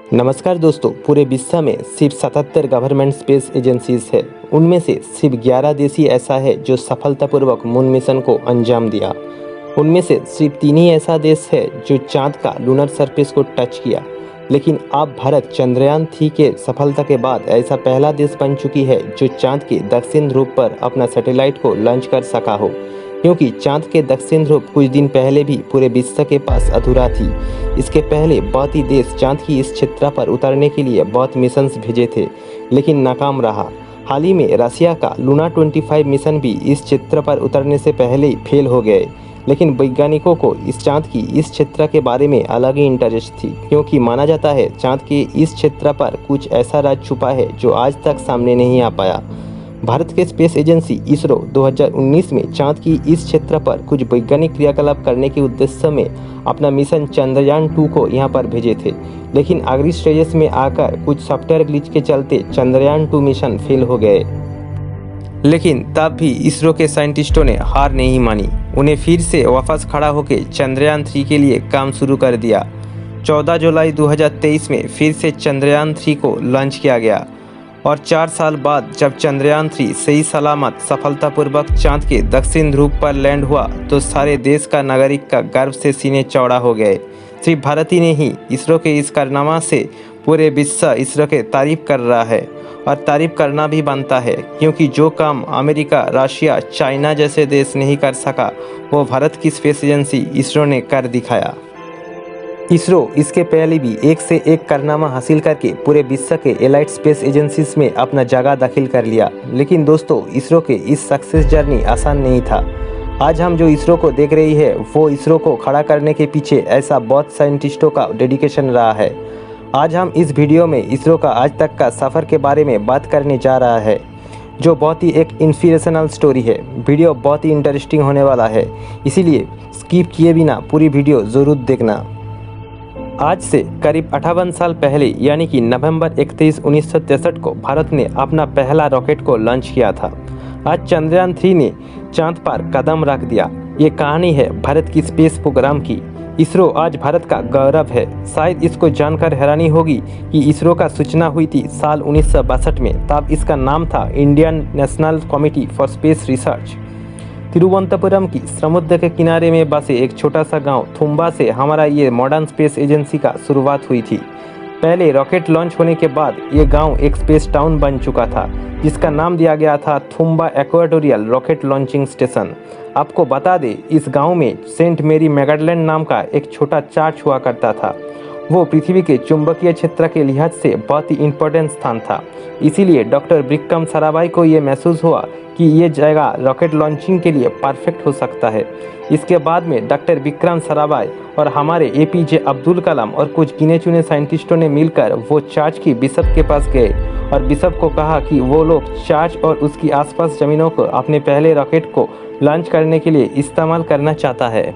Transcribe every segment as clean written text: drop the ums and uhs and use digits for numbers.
नमस्कार दोस्तों, पूरे विश्व में सिर्फ 77 गवर्नमेंट स्पेस एजेंसीज है। उनमें से सिर्फ 11 देश ही ऐसा है जो सफलतापूर्वक मून मिशन को अंजाम दिया। उनमें से सिर्फ 3 ही ऐसा देश है जो चांद का लूनर सरफेस को टच किया। लेकिन अब भारत चंद्रयान 3 के सफलता के बाद ऐसा पहला देश बन चुकी है जो चांद के दक्षिण ध्रुव पर अपना सैटेलाइट को लॉन्च कर सका हो, क्योंकि चांद के दक्षिण ध्रुव कुछ दिन पहले भी पूरे विश्व के पास अधूरा थी। इसके पहले बहुत ही देश चांद की इस क्षेत्र पर उतरने के लिए बहुत मिशंस भेजे थे, लेकिन नाकाम रहा। हाल ही में रसिया का लूना 25 मिशन भी इस क्षेत्र पर उतरने से पहले ही फेल हो गए। लेकिन वैज्ञानिकों को इस चांद की इस क्षेत्र के बारे में अलग ही इंटरेस्ट थी, क्योंकि माना जाता है चांद के इस क्षेत्र पर कुछ ऐसा राज छुपा है जो आज तक सामने नहीं आ पाया। भारत के स्पेस एजेंसी इसरो 2019 में चांद की इस क्षेत्र पर कुछ वैज्ञानिक क्रियाकलाप करने के उद्देश्य में अपना मिशन चंद्रयान 2 को यहां पर भेजे थे। लेकिन आखिरी स्टेजेस में आकर कुछ सॉफ्टवेयर ग्लिच के चलते चंद्रयान 2 मिशन फेल हो गए। लेकिन तब भी इसरो के साइंटिस्टों ने हार नहीं मानी। उन्हें फिर से वापस खड़ा होकर चंद्रयान 3 के लिए काम शुरू कर दिया। 14 जुलाई 2023 में फिर से चंद्रयान 3 को लॉन्च किया गया और 4 साल बाद जब चंद्रयान 3 सही सलामत सफलतापूर्वक चांद के दक्षिण ध्रुव पर लैंड हुआ तो सारे देश का नागरिक का गर्व से सीने चौड़ा हो गए। सिर्फ भारत ही नहीं, इसरो के इस कारनामा से पूरे विश्व इसरो के तारीफ कर रहा है और तारीफ करना भी बनता है, क्योंकि जो काम अमेरिका, रशिया, चाइना जैसे देश नहीं कर सका वो भारत की स्पेस एजेंसी इसरो ने कर दिखाया। इसरो इसके पहले भी एक से एक कारनामा हासिल करके पूरे विश्व के एलाइट स्पेस एजेंसीज में अपना जगह दाखिल कर लिया। लेकिन दोस्तों, इसरो के इस सक्सेस जर्नी आसान नहीं था। आज हम जो इसरो को देख रही है वो इसरो को खड़ा करने के पीछे ऐसा बहुत साइंटिस्टों का डेडिकेशन रहा है। आज हम इस वीडियो में इसरो का आज तक का सफ़र के बारे में बात करने जा रहा है, जो बहुत ही एक इंस्पिरेशनल स्टोरी है। वीडियो बहुत ही इंटरेस्टिंग होने वाला है, इसीलिए स्किप किए बिना पूरी वीडियो ज़रूर देखना। आज से करीब 58 साल पहले यानी कि नवंबर 31, 1963 को भारत ने अपना पहला रॉकेट को लॉन्च किया था। आज चंद्रयान 3 ने चांद पर कदम रख दिया। ये कहानी है भारत की स्पेस प्रोग्राम की। इसरो आज भारत का गौरव है। शायद इसको जानकर हैरानी होगी कि इसरो का सूचना हुई थी साल 1962 में। तब इसका नाम था Indian national committee for space research. Thiruvananthapuram की समुद्र के किनारे में बसे एक छोटा सा गांव थुम्बा से हमारा ये मॉडर्न स्पेस एजेंसी का शुरुआत हुई थी। पहले रॉकेट लॉन्च होने के बाद ये गांव एक स्पेस टाउन बन चुका था, जिसका नाम दिया गया था Thumba equatorial rocket launching station. आपको बता दें, इस गांव में सेंट मेरी मैगडलैंड नाम का एक छोटा चर्च हुआ करता था। वो पृथ्वी के चुंबकीय क्षेत्र के लिहाज से बहुत ही इम्पोर्टेंट स्थान था। इसीलिए डॉक्टर विक्रम साराभाई को ये महसूस हुआ कि ये जगह रॉकेट लॉन्चिंग के लिए परफेक्ट हो सकता है। इसके बाद में डॉक्टर विक्रम साराभाई और हमारे एपीजे अब्दुल कलाम और कुछ गिने चुने साइंटिस्टों ने मिलकर वो चर्च की बिशप के पास गए और बिशप को कहा कि वो लोग चर्च और उसकी आसपास ज़मीनों को अपने पहले रॉकेट को लॉन्च करने के लिए इस्तेमाल करना चाहता है।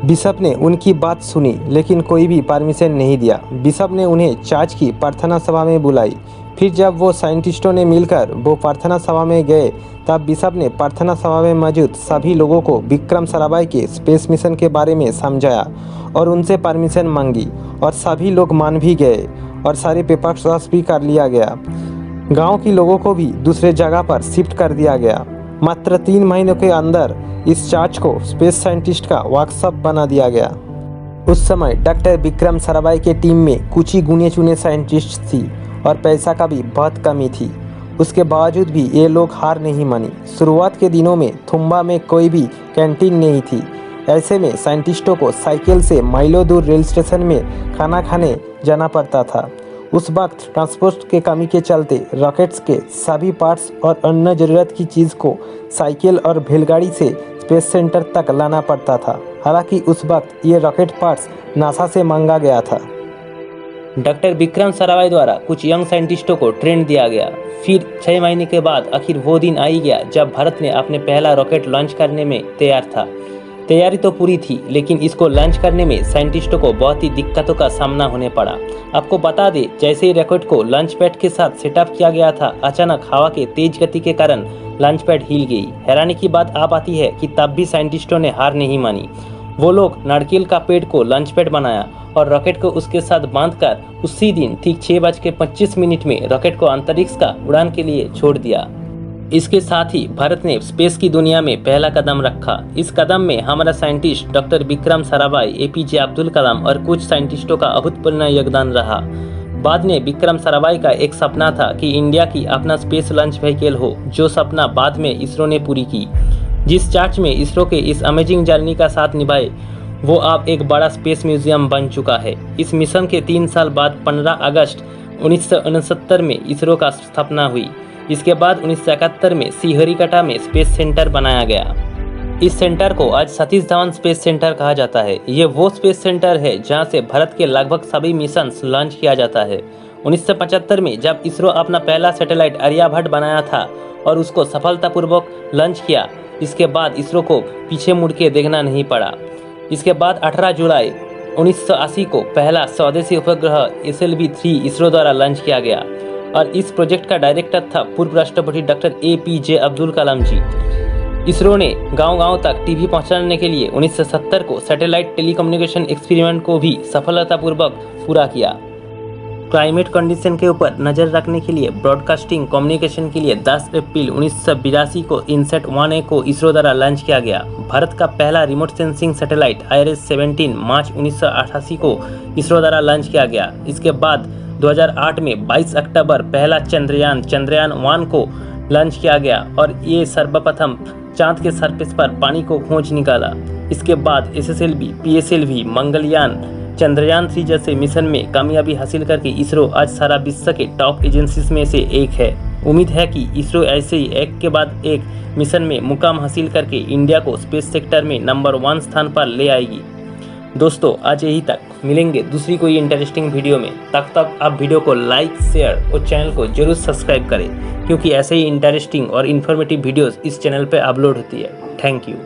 बिशप ने उनकी बात सुनी, लेकिन कोई भी परमिशन नहीं दिया। बिशप ने उन्हें चर्च की प्रार्थना सभा में बुलाई। फिर जब वो साइंटिस्टों ने मिलकर वो प्रार्थना सभा में गए, तब बिशप ने प्रार्थना सभा में मौजूद सभी लोगों को विक्रम साराभाई के स्पेस मिशन के बारे में समझाया और उनसे परमिशन मांगी, और सभी लोग मान भी गए और सारे पेपर्स भी कर लिया गया। गांव के लोगों को भी दूसरे जगह पर शिफ्ट कर दिया गया। मात्र 3 महीनों के अंदर इस चर्च को स्पेस साइंटिस्ट का वर्कशॉप बना दिया गया। उस समय डॉक्टर विक्रम साराभाई के टीम में कुछ ही गिने चुने साइंटिस्ट थी और पैसा का भी बहुत कमी थी। उसके बावजूद भी ये लोग हार नहीं मानी। शुरुआत के दिनों में थुम्बा में कोई भी कैंटीन नहीं थी। ऐसे में साइंटिस्टों को साइकिल से माइलों दूर रेल स्टेशन में खाना खाने जाना पड़ता था। उस वक्त ट्रांसपोर्ट के कमी के चलते रॉकेट्स के सभी पार्ट्स और अन्य ज़रूरत की चीज़ को साइकिल और बैलगाड़ी से स्पेस सेंटर तक लाना पड़ता था। हालांकि उस वक्त ये रॉकेट पार्ट्स नासा से मांगा गया था। डॉक्टर विक्रम साराभाई द्वारा कुछ यंग साइंटिस्टों को ट्रेन दिया गया। फिर 6 महीने के बाद आखिर वो दिन आ ही गया जब भारत ने अपने पहला रॉकेट लॉन्च करने में तैयार था। तैयारी तो पूरी थी, लेकिन इसको लॉन्च करने में साइंटिस्टों को बहुत ही दिक्कतों का सामना होने पड़ा। आपको बता दें, जैसे ही रॉकेट को लॉन्च पैड के साथ सेटअप किया गया था, अचानक हवा के तेज गति के कारण लॉन्च पैड हिल गई। हैरानी की बात आप आती है कि तब भी साइंटिस्टों ने हार नहीं मानी। वो लोग नारकेल का पेड़ को लॉन्च पैड बनाया और रॉकेट को उसके साथ बांधकर उसी दिन ठीक 6:25 में रॉकेट को अंतरिक्ष का उड़ान के लिए छोड़ दिया। इसके साथ ही भारत ने स्पेस की दुनिया में पहला कदम रखा। इस कदम में हमारा scientist doctor Vikram Sarabhai, APJ Abdul Kalam और कुछ साइंटिस्टों का अभूतपूर्व योगदान रहा। बाद में विक्रम साराभाई का एक सपना था कि इंडिया की अपना स्पेस लॉन्च व्हीकल हो, जो सपना बाद में इसरो ने पूरी की। जिस चर्च में इसरो के इस अमेजिंग जर्नी का साथ निभाए, वो अब एक बड़ा स्पेस म्यूजियम बन चुका है। इस मिशन के 3 साल बाद 15 अगस्त 1969 में इसरो का स्थापना हुई। इसके बाद 1971 में श्रीहरिकोटा में स्पेस सेंटर बनाया गया। इस सेंटर को आज सतीश धवन स्पेस सेंटर कहा जाता है। ये वो स्पेस सेंटर है जहां से भारत के लगभग सभी मिशन लॉन्च किया जाता है। 1975 में जब इसरो अपना पहला सैटेलाइट आर्यभट्ट बनाया था और उसको सफलतापूर्वक लॉन्च किया, इसके बाद इसरो को पीछे मुड़ के देखना नहीं पड़ा। इसके बाद 18 जुलाई 1980 को पहला स्वदेशी उपग्रह SLV-3 इसरो द्वारा लॉन्च किया गया और इस प्रोजेक्ट का डायरेक्टर था पूर्व राष्ट्रपति डॉक्टर APJ अब्दुल कलाम जी। इसरो ने गांव-गांव तक टीवी पहुंचाने के लिए 1970 को सैटेलाइट टेलीकम्युनिकेशन एक्सपेरिमेंट को भी सफलतापूर्वक पूरा किया। क्लाइमेट कंडीशन के ऊपर नज़र रखने के लिए ब्रॉडकास्टिंग कम्युनिकेशन के लिए 10 अप्रैल 1982 को इनसैट 1A को इसरो द्वारा लॉन्च किया गया। भारत का पहला रिमोट सेंसिंग सैटेलाइट IRS-17 मार्च 1988 को इसरो द्वारा लॉन्च किया गया। इसके बाद 2008 में 22 अक्टूबर पहला चंद्रयान 1 को लॉन्च किया गया और ये सर्वप्रथम चांद के सरफेस पर पानी को खोज निकाला। इसके बाद SSLV, PSLV, मंगलयान, चंद्रयान 3 जैसे मिशन में कामयाबी हासिल करके इसरो आज सारा विश्व के टॉप एजेंसीज में से एक है। उम्मीद है कि इसरो ऐसे ही एक के बाद एक मिशन में मुकाम हासिल करके इंडिया को स्पेस सेक्टर में नंबर 1 स्थान पर ले आएगी। दोस्तों, आज यही तक, मिलेंगे दूसरी कोई इंटरेस्टिंग वीडियो में। तब तक आप वीडियो को लाइक, शेयर और चैनल को जरूर सब्सक्राइब करें, क्योंकि ऐसे ही इंटरेस्टिंग और इन्फॉर्मेटिव वीडियोस इस चैनल पर अपलोड होती है। Thank you.